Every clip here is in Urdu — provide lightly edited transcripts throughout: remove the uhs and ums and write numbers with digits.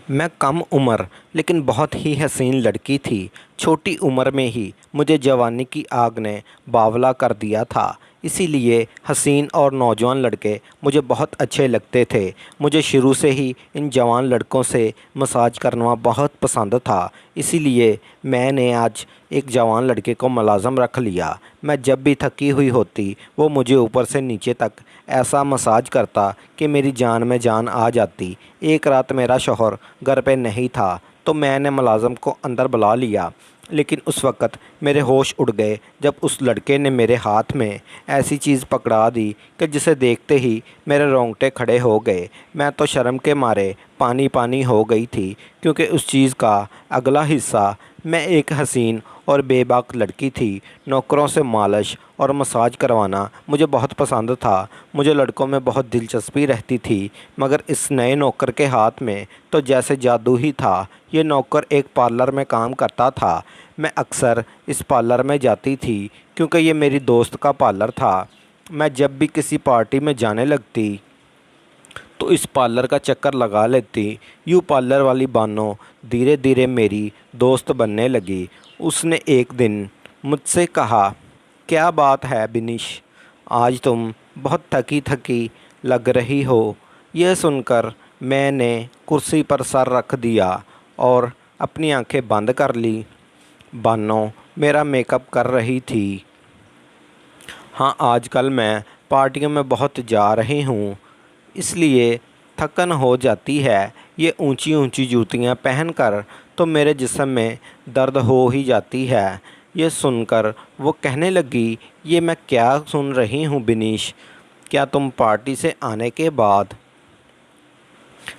میں کم عمر لیکن بہت ہی حسین لڑکی تھی۔ چھوٹی عمر میں ہی مجھے جوانی کی آگ نے باولا کر دیا تھا، اسی لیے حسین اور نوجوان لڑکے مجھے بہت اچھے لگتے تھے۔ مجھے شروع سے ہی ان جوان لڑکوں سے مساج کرنا بہت پسند تھا، اسی لیے میں نے آج ایک جوان لڑکے کو ملازم رکھ لیا۔ میں جب بھی تھکی ہوئی ہوتی وہ مجھے اوپر سے نیچے تک ایسا مساج کرتا کہ میری جان میں جان آ جاتی۔ ایک رات میرا شوہر گھر پہ نہیں تھا تو میں نے ملازم کو اندر بلا لیا، لیکن اس وقت میرے ہوش اڑ گئے جب اس لڑکے نے میرے ہاتھ میں ایسی چیز پکڑا دی کہ جسے دیکھتے ہی میرے رونگٹے کھڑے ہو گئے۔ میں تو شرم کے مارے پانی پانی ہو گئی تھی، کیونکہ اس چیز کا اگلا حصہ میں ایک حسین اور بے باک لڑکی تھی۔ نوکروں سے مالش اور مساج کروانا مجھے بہت پسند تھا۔ مجھے لڑکوں میں بہت دلچسپی رہتی تھی، مگر اس نئے نوکر کے ہاتھ میں تو جیسے جادو ہی تھا۔ یہ نوکر ایک پارلر میں کام کرتا تھا۔ میں اکثر اس پارلر میں جاتی تھی کیونکہ یہ میری دوست کا پارلر تھا۔ میں جب بھی کسی پارٹی میں جانے لگتی تو اس پارلر کا چکر لگا لیتی۔ یوں پارلر والی بانو دھیرے دھیرے میری دوست بننے لگی۔ اس نے ایک دن مجھ سے کہا، کیا بات ہے بنش، آج تم بہت تھکی تھکی لگ رہی ہو۔ یہ سن کر میں نے کرسی پر سر رکھ دیا اور اپنی آنکھیں بند کر لی۔ بانو میرا میک اپ کر رہی تھی۔ ہاں، آج کل میں پارٹیوں میں بہت جا رہی ہوں، اس لیے تھکن ہو جاتی ہے۔ یہ اونچی اونچی جوتیاں پہن کر تو میرے جسم میں درد ہو ہی جاتی ہے۔ یہ سن کر وہ کہنے لگی، یہ میں کیا سن رہی ہوں بنیش، کیا تم پارٹی سے آنے کے بعد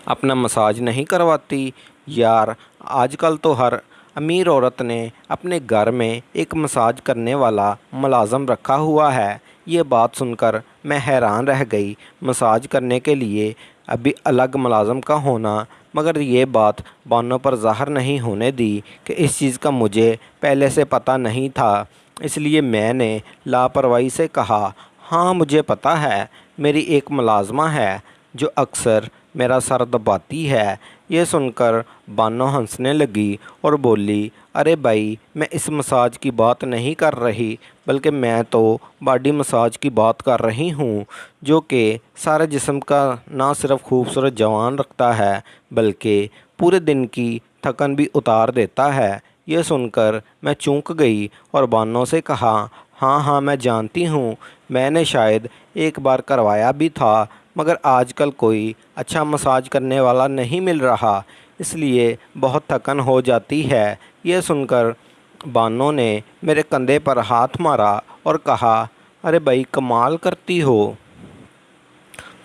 اپنا مساج نہیں کرواتی؟ یار، آج کل تو ہر امیر عورت نے اپنے گھر میں ایک مساج کرنے والا ملازم رکھا ہوا ہے۔ یہ بات سن کر میں حیران رہ گئی۔ مساج کرنے کے لیے ابھی الگ ملازم کا ہونا، مگر یہ بات بانو پر ظاہر نہیں ہونے دی کہ اس چیز کا مجھے پہلے سے پتہ نہیں تھا۔ اس لیے میں نے لاپرواہی سے کہا، ہاں مجھے پتہ ہے، میری ایک ملازمہ ہے جو اکثر میرا سر دباتی ہے۔ یہ سن کر بانو ہنسنے لگی اور بولی، ارے بھائی، میں اس مساج کی بات نہیں کر رہی، بلکہ میں تو باڈی مساج کی بات کر رہی ہوں، جو کہ سارے جسم کا نہ صرف خوبصورت جوان رکھتا ہے بلکہ پورے دن کی تھکن بھی اتار دیتا ہے۔ یہ سن کر میں چونک گئی اور بانو سے کہا، ہاں ہاں میں جانتی ہوں، میں نے شاید ایک بار کروایا بھی تھا، مگر آج کل کوئی اچھا مساج کرنے والا نہیں مل رہا، اس لیے بہت تھکن ہو جاتی ہے۔ یہ سن کر بانو نے میرے کندھے پر ہاتھ مارا اور کہا، ارے بھائی، کمال کرتی ہو،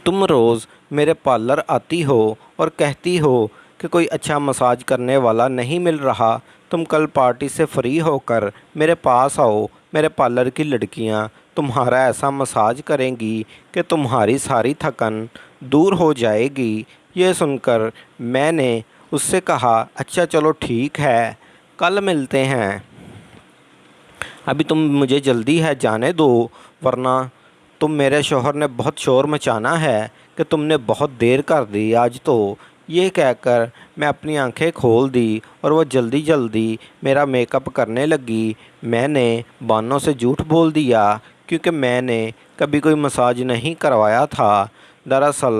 تم روز میرے پارلر آتی ہو اور کہتی ہو کہ کوئی اچھا مساج کرنے والا نہیں مل رہا۔ تم کل پارٹی سے فری ہو کر میرے پاس آؤ، میرے پارلر کی لڑکیاں تمہارا ایسا مساج کریں گی کہ تمہاری ساری تھکن دور ہو جائے گی۔ یہ سن کر میں نے اس سے کہا، اچھا چلو ٹھیک ہے، کل ملتے ہیں، ابھی تم مجھے جلدی ہے، جانے دو، ورنہ تم میرے شوہر نے بہت شور مچانا ہے کہ تم نے بہت دیر کر دی آج تو۔ یہ کہہ کر میں اپنی آنکھیں کھول دی اور وہ جلدی جلدی میرا میک اپ کرنے لگی۔ میں نے بانو سے جھوٹ بول دیا کیونکہ میں نے کبھی کوئی مساج نہیں کروایا تھا۔ دراصل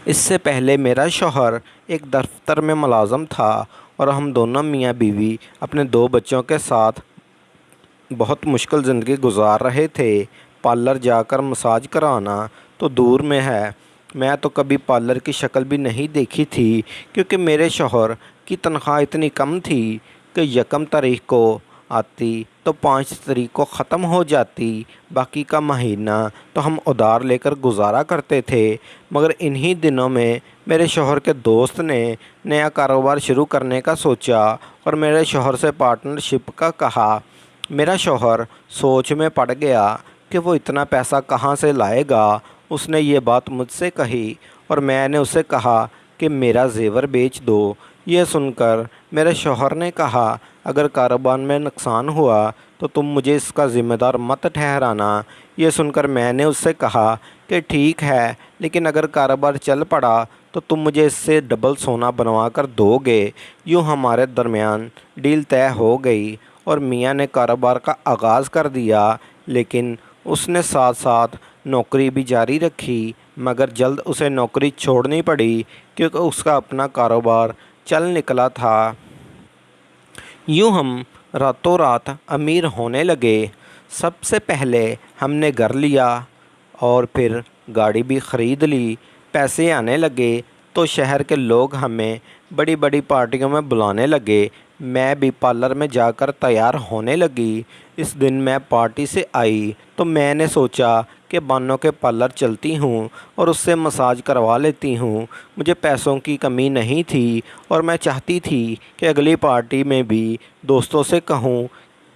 اس سے پہلے میرا شوہر ایک دفتر میں ملازم تھا اور ہم دونوں میاں بیوی اپنے 2 بچوں کے ساتھ بہت مشکل زندگی گزار رہے تھے۔ پارلر جا کر مساج کرانا تو دور میں ہے، میں تو کبھی پارلر کی شکل بھی نہیں دیکھی تھی، کیونکہ میرے شوہر کی تنخواہ اتنی کم تھی کہ 1 تاریخ کو آتی تو 5 تاریخ کو ختم ہو جاتی، باقی کا مہینہ تو ہم ادھار لے کر گزارا کرتے تھے۔ مگر انہی دنوں میں میرے شوہر کے دوست نے نیا کاروبار شروع کرنے کا سوچا اور میرے شوہر سے پارٹنرشپ کا کہا۔ میرا شوہر سوچ میں پڑ گیا کہ وہ اتنا پیسہ کہاں سے لائے گا۔ اس نے یہ بات مجھ سے کہی اور میں نے اسے کہا کہ میرا زیور بیچ دو۔ یہ سن کر میرے شوہر نے کہا، اگر کاروبار میں نقصان ہوا تو تم مجھے اس کا ذمہ دار مت ٹھہرانا۔ یہ سن کر میں نے اس سے کہا کہ ٹھیک ہے، لیکن اگر کاروبار چل پڑا تو تم مجھے اس سے ڈبل سونا بنوا کر دو گے۔ یوں ہمارے درمیان ڈیل طے ہو گئی اور میاں نے کاروبار کا آغاز کر دیا، لیکن اس نے ساتھ ساتھ نوکری بھی جاری رکھی، مگر جلد اسے نوکری چھوڑنی پڑی کیونکہ اس کا اپنا کاروبار چل نکلا تھا۔ یوں ہم راتوں رات امیر ہونے لگے۔ سب سے پہلے ہم نے گھر لیا اور پھر گاڑی بھی خرید لی۔ پیسے آنے لگے تو شہر کے لوگ ہمیں بڑی بڑی پارٹیوں میں بلانے لگے۔ میں بھی پارلر میں جا کر تیار ہونے لگی۔ اس دن میں پارٹی سے آئی تو میں نے سوچا کہ بانو کے پارلر چلتی ہوں اور اس سے مساج کروا لیتی ہوں۔ مجھے پیسوں کی کمی نہیں تھی اور میں چاہتی تھی کہ اگلی پارٹی میں بھی دوستوں سے کہوں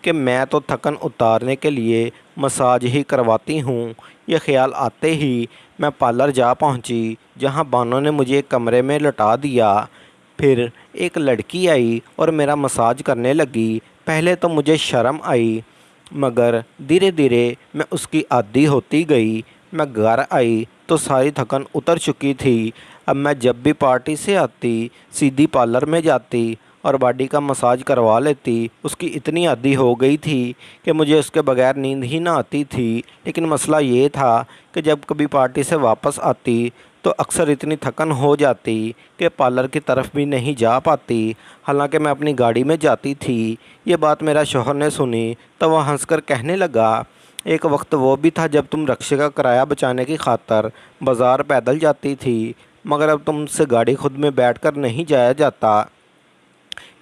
کہ میں تو تھکن اتارنے کے لیے مساج ہی کرواتی ہوں۔ یہ خیال آتے ہی میں پارلر جا پہنچی، جہاں بانو نے مجھے ایک کمرے میں لٹا دیا۔ پھر ایک لڑکی آئی اور میرا مساج کرنے لگی۔ پہلے تو مجھے شرم آئی، مگر دھیرے دھیرے میں اس کی عادی ہوتی گئی۔ میں گھر آئی تو ساری تھکن اتر چکی تھی۔ اب میں جب بھی پارٹی سے آتی سیدھی پارلر میں جاتی اور باڈی کا مساج کروا لیتی۔ اس کی اتنی عادی ہو گئی تھی کہ مجھے اس کے بغیر نیند ہی نہ آتی تھی۔ لیکن مسئلہ یہ تھا کہ جب کبھی پارٹی سے واپس آتی تو اکثر اتنی تھکن ہو جاتی کہ پارلر کی طرف بھی نہیں جا پاتی، حالانکہ میں اپنی گاڑی میں جاتی تھی۔ یہ بات میرا شوہر نے سنی تو وہ ہنس کر کہنے لگا، ایک وقت وہ بھی تھا جب تم رکشے کا کرایہ بچانے کی خاطر بازار پیدل جاتی تھی، مگر اب تم سے گاڑی خود میں بیٹھ کر نہیں جایا جاتا۔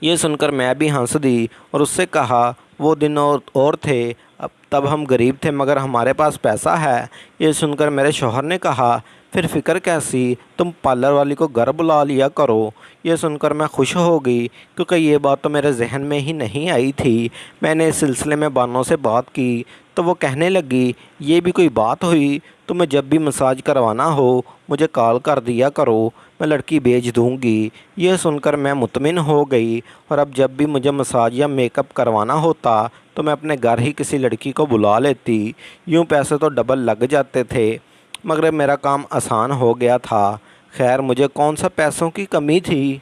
یہ سن کر میں بھی ہنس دی اور اس سے کہا، وہ دن اور تھے، اب تب ہم غریب تھے مگر ہمارے پاس پیسہ ہے۔ یہ سن کر میرے شوہر نے کہا، پھر فکر کیسی، تم پارلر والی کو گھر بلا لیا کرو۔ یہ سن کر میں خوش ہو گئی کیونکہ یہ بات تو میرے ذہن میں ہی نہیں آئی تھی۔ میں نے اس سلسلے میں بانو سے بات کی تو وہ کہنے لگی، یہ بھی کوئی بات ہوئی، تمہیں جب بھی مساج کروانا ہو مجھے کال کر دیا کرو، میں لڑکی بھیج دوں گی۔ یہ سن کر میں مطمئن ہو گئی اور اب جب بھی مجھے مساج یا میک اپ کروانا ہوتا تو میں اپنے گھر ہی کسی لڑکی کو بلا لیتی۔ یوں پیسے تو ڈبل لگ جاتے تھے مگر میرا کام آسان ہو گیا تھا۔ خیر مجھے کون سا پیسوں کی کمی تھی۔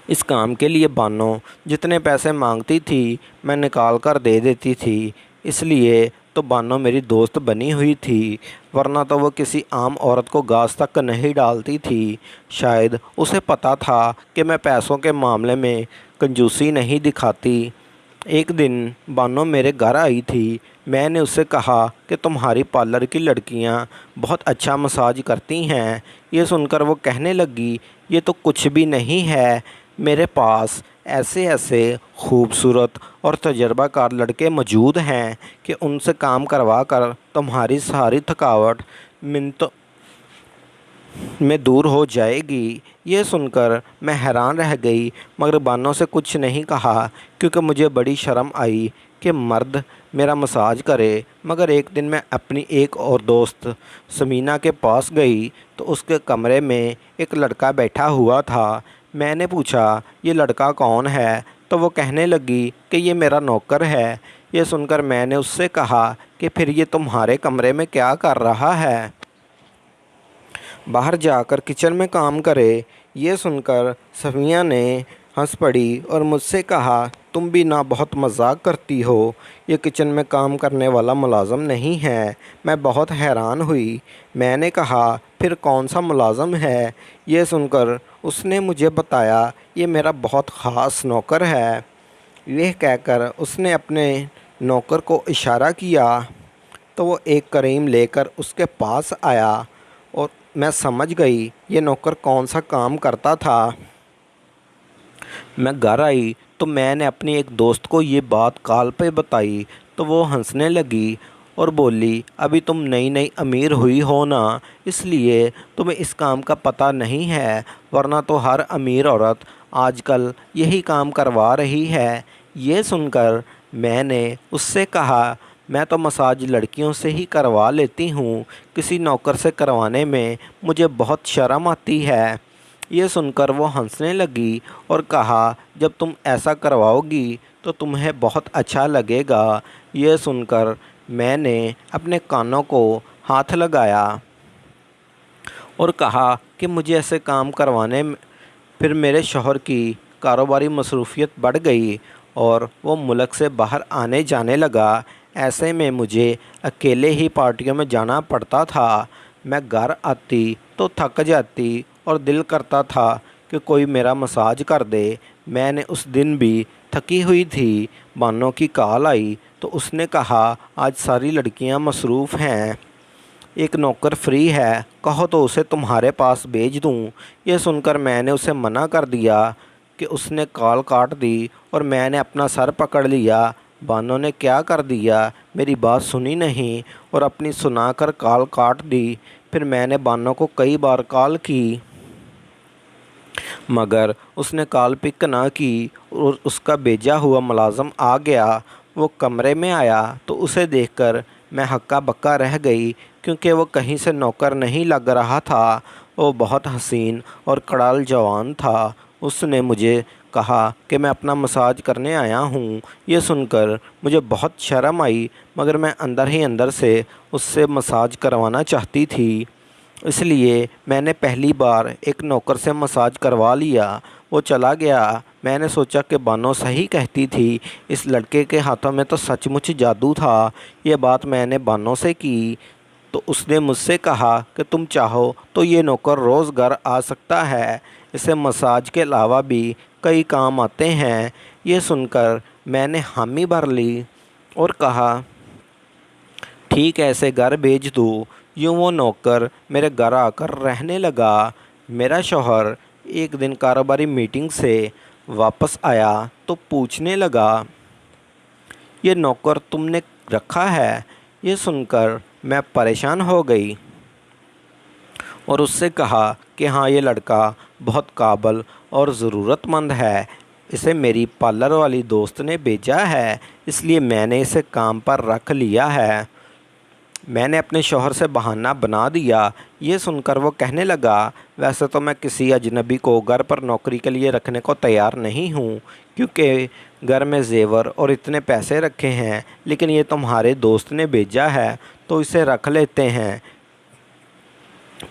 اس کام کے لیے بانو جتنے پیسے مانگتی تھی میں نکال کر دے دیتی تھی، اس لیے تو بانو میری دوست بنی ہوئی تھی، ورنہ تو وہ کسی عام عورت کو گاز تک نہیں ڈالتی تھی۔ شاید اسے پتہ تھا کہ میں پیسوں کے معاملے میں کنجوسی نہیں دکھاتی۔ ایک دن بانو میرے گھر آئی تھی۔ میں نے اس سے کہا کہ تمہاری پارلر کی لڑکیاں بہت اچھا مساج کرتی ہیں۔ یہ سن کر وہ کہنے لگی، یہ تو کچھ بھی نہیں ہے، میرے پاس ایسے ایسے خوبصورت اور تجربہ کار لڑکے موجود ہیں کہ ان سے کام کروا کر تمہاری ساری تھکاوٹ منٹوں میں دور ہو جائے گی۔ یہ سن کر میں حیران رہ گئی مگر بانو سے کچھ نہیں کہا کیونکہ مجھے بڑی شرم آئی کہ مرد میرا مساج کرے۔ مگر ایک دن میں اپنی ایک اور دوست سمینا کے پاس گئی تو اس کے کمرے میں ایک لڑکا بیٹھا ہوا تھا۔ میں نے پوچھا، یہ لڑکا کون ہے؟ تو وہ کہنے لگی کہ یہ میرا نوکر ہے۔ یہ سن کر میں نے اس سے کہا کہ پھر یہ تمہارے کمرے میں کیا کر رہا ہے؟ باہر جا کر کچن میں کام کرے۔ یہ سن کر سمیہ نے ہنس پڑی اور مجھ سے کہا، تم بھی نہ بہت مذاق کرتی ہو، یہ کچن میں کام کرنے والا ملازم نہیں ہے۔ میں بہت حیران ہوئی۔ میں نے کہا، پھر کون سا ملازم ہے؟ یہ سن کر اس نے مجھے بتایا، یہ میرا بہت خاص نوکر ہے۔ یہ کہہ کر اس نے اپنے نوکر کو اشارہ کیا تو وہ ایک کریم لے کر اس کے پاس آیا اور میں سمجھ گئی یہ نوکر کون سا کام کرتا تھا۔ میں گھر آئی تو میں نے اپنی ایک دوست کو یہ بات کال پہ بتائی تو وہ ہنسنے لگی اور بولی، ابھی تم نئی نئی امیر ہوئی ہو نا، اس لیے تمہیں اس کام کا پتہ نہیں ہے، ورنہ تو ہر امیر عورت آج کل یہی کام کروا رہی ہے۔ یہ سن کر میں نے اس سے کہا، میں تو مساج لڑکیوں سے ہی کروا لیتی ہوں، کسی نوکر سے کروانے میں مجھے بہت شرم آتی ہے۔ یہ سن کر وہ ہنسنے لگی اور کہا جب تم ایسا کرواؤ گی تو تمہیں بہت اچھا لگے گا۔ یہ سن کر میں نے اپنے کانوں کو ہاتھ لگایا اور کہا کہ مجھے ایسے کام کروانے پھر میرے شوہر کی کاروباری مصروفیت بڑھ گئی اور وہ ملک سے باہر آنے جانے لگا۔ ایسے میں مجھے اکیلے ہی پارٹیوں میں جانا پڑتا تھا۔ میں گھر آتی تو تھک جاتی اور دل کرتا تھا کہ کوئی میرا مساج کر دے۔ میں نے اس دن بھی تھکی ہوئی تھی۔ بانو کی کال آئی تو اس نے کہا آج ساری لڑکیاں مصروف ہیں، ایک نوکر فری ہے، کہو تو اسے تمہارے پاس بھیج دوں۔ یہ سن کر میں نے اسے منع کر دیا کہ اس نے کال کاٹ دی اور میں نے اپنا سر پکڑ لیا۔ بانو نے کیا کر دیا، میری بات سنی نہیں اور اپنی سنا کر کال کاٹ دی۔ پھر میں نے بانو کو کئی بار کال کی مگر اس نے کال پک نہ کی اور اس کا بھیجا ہوا ملازم آ گیا۔ وہ کمرے میں آیا تو اسے دیکھ کر میں ہکا بکا رہ گئی کیونکہ وہ کہیں سے نوکر نہیں لگ رہا تھا۔ وہ بہت حسین اور کڑال جوان تھا۔ اس نے مجھے کہا کہ میں اپنا مساج کرنے آیا ہوں۔ یہ سن کر مجھے بہت شرم آئی مگر میں اندر ہی اندر سے اس سے مساج کروانا چاہتی تھی، اس لیے میں نے پہلی بار ایک نوکر سے مساج کروا لیا۔ وہ چلا گیا۔ میں نے سوچا کہ بانو صحیح کہتی تھی، اس لڑکے کے ہاتھوں میں تو سچ مچ جادو تھا۔ یہ بات میں نے بانو سے کی تو اس نے مجھ سے کہا کہ تم چاہو تو یہ نوکر روز گھر آ سکتا ہے، اسے مساج کے علاوہ بھی کئی کام آتے ہیں۔ یہ سن کر میں نے حامی بھر لی اور کہا ٹھیک ہے، اسے گھر بھیج دو۔ یوں وہ نوکر میرے گھر آ کر رہنے لگا۔ میرا شوہر ایک دن کاروباری میٹنگ سے واپس آیا تو پوچھنے لگا یہ نوکر تم نے رکھا ہے؟ یہ سن کر میں پریشان ہو گئی اور اس سے کہا کہ ہاں، یہ لڑکا بہت قابل اور ضرورت مند ہے، اسے میری پارلر والی دوست نے بھیجا ہے، اس لیے میں نے اسے کام پر رکھ لیا ہے۔ میں نے اپنے شوہر سے بہانہ بنا دیا۔ یہ سن کر وہ کہنے لگا ویسے تو میں کسی اجنبی کو گھر پر نوکری کے لیے رکھنے کو تیار نہیں ہوں کیونکہ گھر میں زیور اور اتنے پیسے رکھے ہیں، لیکن یہ تمہارے دوست نے بھیجا ہے تو اسے رکھ لیتے ہیں۔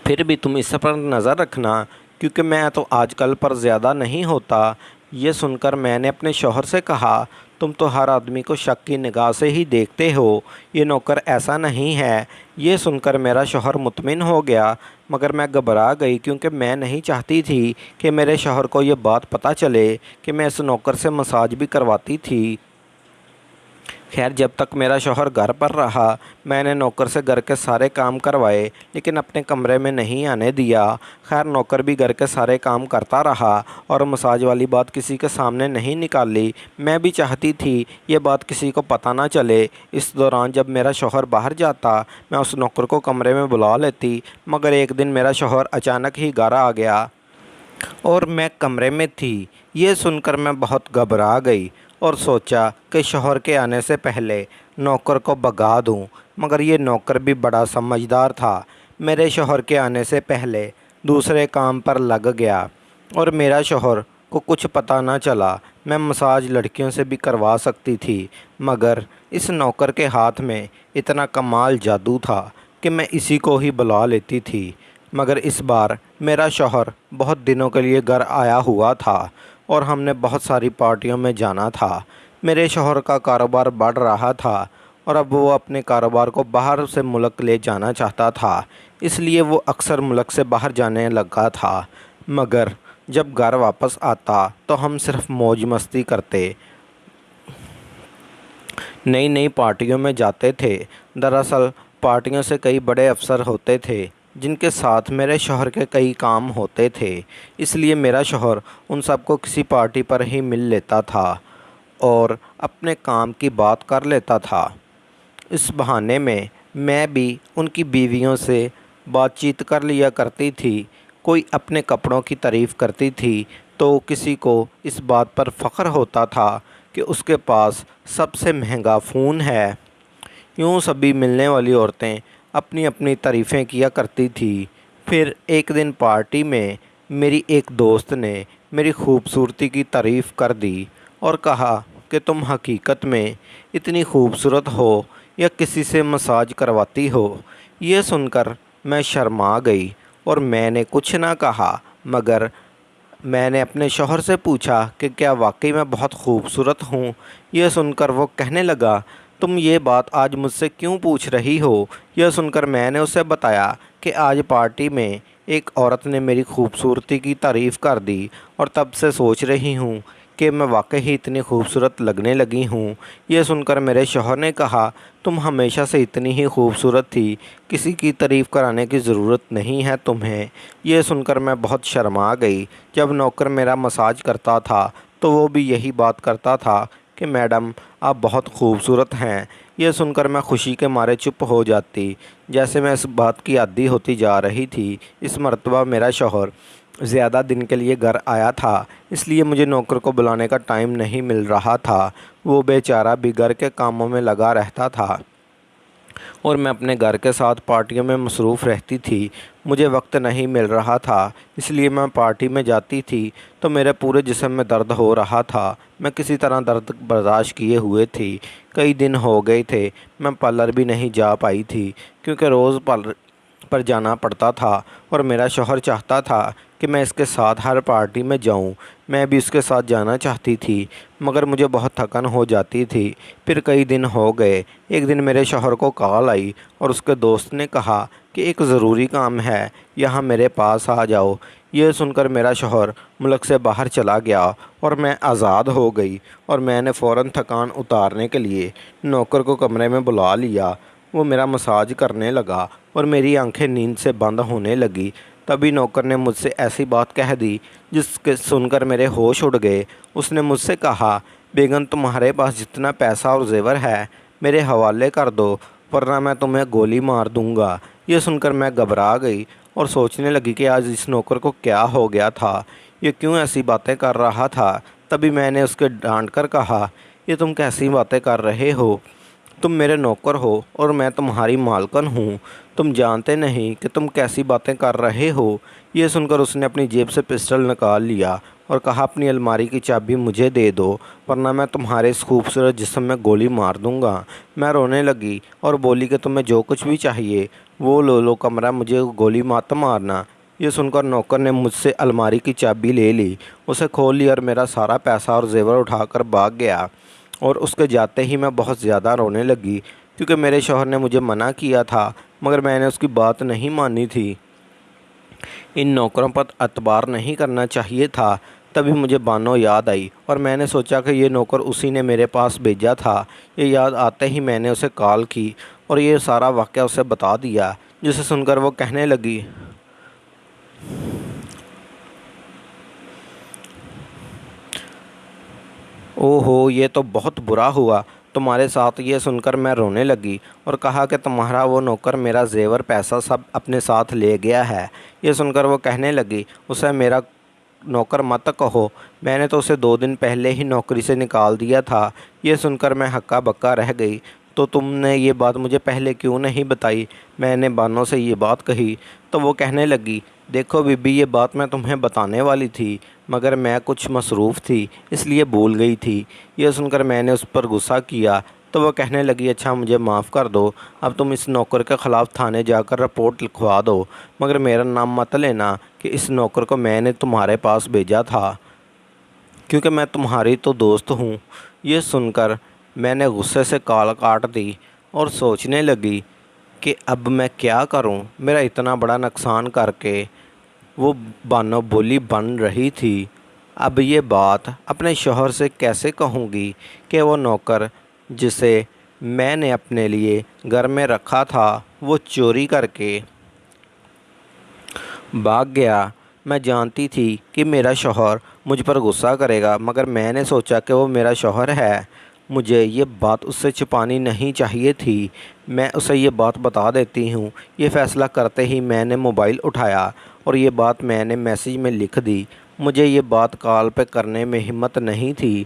پھر بھی تم اس پر نظر رکھنا کیونکہ میں تو آج کل پر زیادہ نہیں ہوتا۔ یہ سن کر میں نے اپنے شوہر سے کہا تم تو ہر آدمی کو شک کی نگاہ سے ہی دیکھتے ہو، یہ نوکر ایسا نہیں ہے۔ یہ سن کر میرا شوہر مطمئن ہو گیا مگر میں گھبرا گئی کیونکہ میں نہیں چاہتی تھی کہ میرے شوہر کو یہ بات پتہ چلے کہ میں اس نوکر سے مساج بھی کرواتی تھی۔ خیر، جب تک میرا شوہر گھر پر رہا میں نے نوکر سے گھر کے سارے کام کروائے لیکن اپنے کمرے میں نہیں آنے دیا۔ خیر، نوکر بھی گھر کے سارے کام کرتا رہا اور مساج والی بات کسی کے سامنے نہیں نکالی۔ میں بھی چاہتی تھی یہ بات کسی کو پتہ نہ چلے۔ اس دوران جب میرا شوہر باہر جاتا میں اس نوکر کو کمرے میں بلا لیتی مگر ایک دن میرا شوہر اچانک ہی گھر آ گیا اور میں کمرے میں تھی۔ یہ سن کر میں بہت گھبرا گئی اور سوچا کہ شوہر کے آنے سے پہلے نوکر کو بھگا دوں مگر یہ نوکر بھی بڑا سمجھدار تھا۔ میرے شوہر کے آنے سے پہلے دوسرے کام پر لگ گیا اور میرا شوہر کو کچھ پتہ نہ چلا۔ میں مساج لڑکیوں سے بھی کروا سکتی تھی مگر اس نوکر کے ہاتھ میں اتنا کمال جادو تھا کہ میں اسی کو ہی بلا لیتی تھی۔ مگر اس بار میرا شوہر بہت دنوں کے لیے گھر آیا ہوا تھا اور ہم نے بہت ساری پارٹیوں میں جانا تھا۔ میرے شوہر کا کاروبار بڑھ رہا تھا اور اب وہ اپنے کاروبار کو باہر سے ملک لے جانا چاہتا تھا، اس لیے وہ اکثر ملک سے باہر جانے لگا تھا۔ مگر جب گھر واپس آتا تو ہم صرف موج مستی کرتے، نئی نئی پارٹیوں میں جاتے تھے۔ دراصل پارٹیوں سے کئی بڑے افسر ہوتے تھے جن کے ساتھ میرے شوہر کے کئی کام ہوتے تھے، اس لیے میرا شوہر ان سب کو کسی پارٹی پر ہی مل لیتا تھا اور اپنے کام کی بات کر لیتا تھا۔ اس بہانے میں میں بھی ان کی بیویوں سے بات چیت کر لیا کرتی تھی۔ کوئی اپنے کپڑوں کی تعریف کرتی تھی تو کسی کو اس بات پر فخر ہوتا تھا کہ اس کے پاس سب سے مہنگا فون ہے۔ یوں سبھی ملنے والی عورتیں اپنی اپنی تعریفیں کیا کرتی تھی۔ پھر ایک دن پارٹی میں میری ایک دوست نے میری خوبصورتی کی تعریف کر دی اور کہا کہ تم حقیقت میں اتنی خوبصورت ہو یا کسی سے مساج کرواتی ہو۔ یہ سن کر میں شرما گئی اور میں نے کچھ نہ کہا، مگر میں نے اپنے شوہر سے پوچھا کہ کیا واقعی میں بہت خوبصورت ہوں؟ یہ سن کر وہ کہنے لگا، تم یہ بات آج مجھ سے کیوں پوچھ رہی ہو؟ یہ سن کر میں نے اسے بتایا کہ آج پارٹی میں ایک عورت نے میری خوبصورتی کی تعریف کر دی اور تب سے سوچ رہی ہوں کہ میں واقعی اتنی خوبصورت لگنے لگی ہوں۔ یہ سن کر میرے شوہر نے کہا، تم ہمیشہ سے اتنی ہی خوبصورت تھی، کسی کی تعریف کرانے کی ضرورت نہیں ہے تمہیں۔ یہ سن کر میں بہت شرما گئی۔ جب نوکر میرا مساج کرتا تھا تو وہ بھی یہی بات کرتا تھا کہ میڈم آپ بہت خوبصورت ہیں۔ یہ سن کر میں خوشی کے مارے چپ ہو جاتی، جیسے میں اس بات کی عادی ہوتی جا رہی تھی۔ اس مرتبہ میرا شوہر زیادہ دن کے لیے گھر آیا تھا، اس لیے مجھے نوکر کو بلانے کا ٹائم نہیں مل رہا تھا۔ وہ بیچارہ بھی گھر کے کاموں میں لگا رہتا تھا اور میں اپنے گھر کے ساتھ پارٹیوں میں مصروف رہتی تھی۔ مجھے وقت نہیں مل رہا تھا، اس لیے میں پارٹی میں جاتی تھی تو میرے پورے جسم میں درد ہو رہا تھا۔ میں کسی طرح درد برداشت کیے ہوئے تھی۔ کئی دن ہو گئے تھے میں پارلر بھی نہیں جا پائی تھی، کیونکہ روز پارلر پر جانا پڑتا تھا اور میرا شوہر چاہتا تھا کہ میں اس کے ساتھ ہر پارٹی میں جاؤں۔ میں بھی اس کے ساتھ جانا چاہتی تھی، مگر مجھے بہت تھکن ہو جاتی تھی۔ پھر کئی دن ہو گئے، ایک دن میرے شوہر کو کال آئی اور اس کے دوست نے کہا کہ ایک ضروری کام ہے، یہاں میرے پاس آ جاؤ۔ یہ سن کر میرا شوہر ملک سے باہر چلا گیا اور میں آزاد ہو گئی، اور میں نے فوراً تھکان اتارنے کے لیے نوکر کو کمرے میں بلا لیا۔ وہ میرا مساج کرنے لگا اور میری آنکھیں نیند سے بند ہونے لگی۔ تبھی نوکر نے مجھ سے ایسی بات کہہ دی جس کے سن کر میرے ہوش اڑ گئے۔ اس نے مجھ سے کہا، بیگم تمہارے پاس جتنا پیسہ اور زیور ہے میرے حوالے کر دو، ورنہ میں تمہیں گولی مار دوں گا۔ یہ سن کر میں گھبرا گئی اور سوچنے لگی کہ آج اس نوکر کو کیا ہو گیا تھا، یہ کیوں ایسی باتیں کر رہا تھا۔ تبھی میں نے اس کے ڈانٹ کر کہا، یہ تم کیسی باتیں کر رہے ہو؟ تم میرے نوکر ہو اور میں تمہاری مالکن ہوں، تم جانتے نہیں کہ تم کیسی باتیں کر رہے ہو۔ یہ سن کر اس نے اپنی جیب سے پسٹل نکال لیا اور کہا، اپنی الماری کی چابی مجھے دے دو، ورنہ میں تمہارے اس خوبصورت جسم میں گولی مار دوں گا۔ میں رونے لگی اور بولی کہ تمہیں جو کچھ بھی چاہیے وہ لو کمرہ، مجھے گولی مت مارنا۔ یہ سن کر نوکر نے مجھ سے الماری کی چابی لے لی، اسے کھول لی اور میرا سارا پیسہ اور زیور اٹھا کر بھاگ گیا۔ اور اس کے جاتے ہی میں بہت زیادہ رونے لگی، کیونکہ میرے شوہر نے مجھے منع کیا تھا، مگر میں نے اس کی بات نہیں مانی تھی۔ ان نوکروں پر اعتبار نہیں کرنا چاہیے تھا۔ تبھی مجھے بانو یاد آئی اور میں نے سوچا کہ یہ نوکر اسی نے میرے پاس بھیجا تھا۔ یہ یاد آتے ہی میں نے اسے کال کی اور یہ سارا واقعہ اسے بتا دیا، جسے سن کر وہ کہنے لگی، او ہو، یہ تو بہت برا ہوا تمہارے ساتھ۔ یہ سن کر میں رونے لگی اور کہا کہ تمہارا وہ نوکر میرا زیور پیسہ سب اپنے ساتھ لے گیا ہے۔ یہ سن کر وہ کہنے لگی، اسے میرا نوکر مت کہو، میں نے تو اسے 2 دن پہلے ہی نوکری سے نکال دیا تھا۔ یہ سن کر میں ہکا بکا رہ گئی، تو تم نے یہ بات مجھے پہلے کیوں نہیں بتائی؟ میں نے بانو سے یہ بات کہی تو وہ کہنے لگی، دیکھو بی بی، یہ بات میں تمہیں بتانے والی تھی، مگر میں کچھ مصروف تھی اس لیے بھول گئی تھی۔ یہ سن کر میں نے اس پر غصہ کیا تو وہ کہنے لگی، اچھا مجھے معاف کر دو، اب تم اس نوکر کے خلاف تھانے جا کر رپورٹ لکھوا دو، مگر میرا نام مت لینا کہ اس نوکر کو میں نے تمہارے پاس بھیجا تھا، کیونکہ میں تمہاری تو دوست ہوں۔ یہ سن کر میں نے غصے سے کال کاٹ دی اور سوچنے لگی کہ اب میں کیا کروں۔ میرا اتنا بڑا نقصان کر کے وہ بانو بولی بن رہی تھی، اب یہ بات اپنے شوہر سے کیسے کہوں گی کہ وہ نوکر جسے میں نے اپنے لیے گھر میں رکھا تھا وہ چوری کر کے بھاگ گیا۔ میں جانتی تھی کہ میرا شوہر مجھ پر غصہ کرے گا، مگر میں نے سوچا کہ وہ میرا شوہر ہے، مجھے یہ بات اس سے چھپانی نہیں چاہیے تھی، میں اسے یہ بات بتا دیتی ہوں۔ یہ فیصلہ کرتے ہی میں نے موبائل اٹھایا اور یہ بات میں نے میسیج میں لکھ دی۔ مجھے یہ بات کال پہ کرنے میں ہمت نہیں تھی،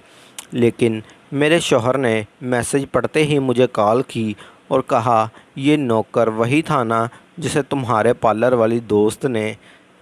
لیکن میرے شوہر نے میسیج پڑھتے ہی مجھے کال کی اور کہا، یہ نوکر وہی تھا نا جسے تمہارے پارلر والی دوست نے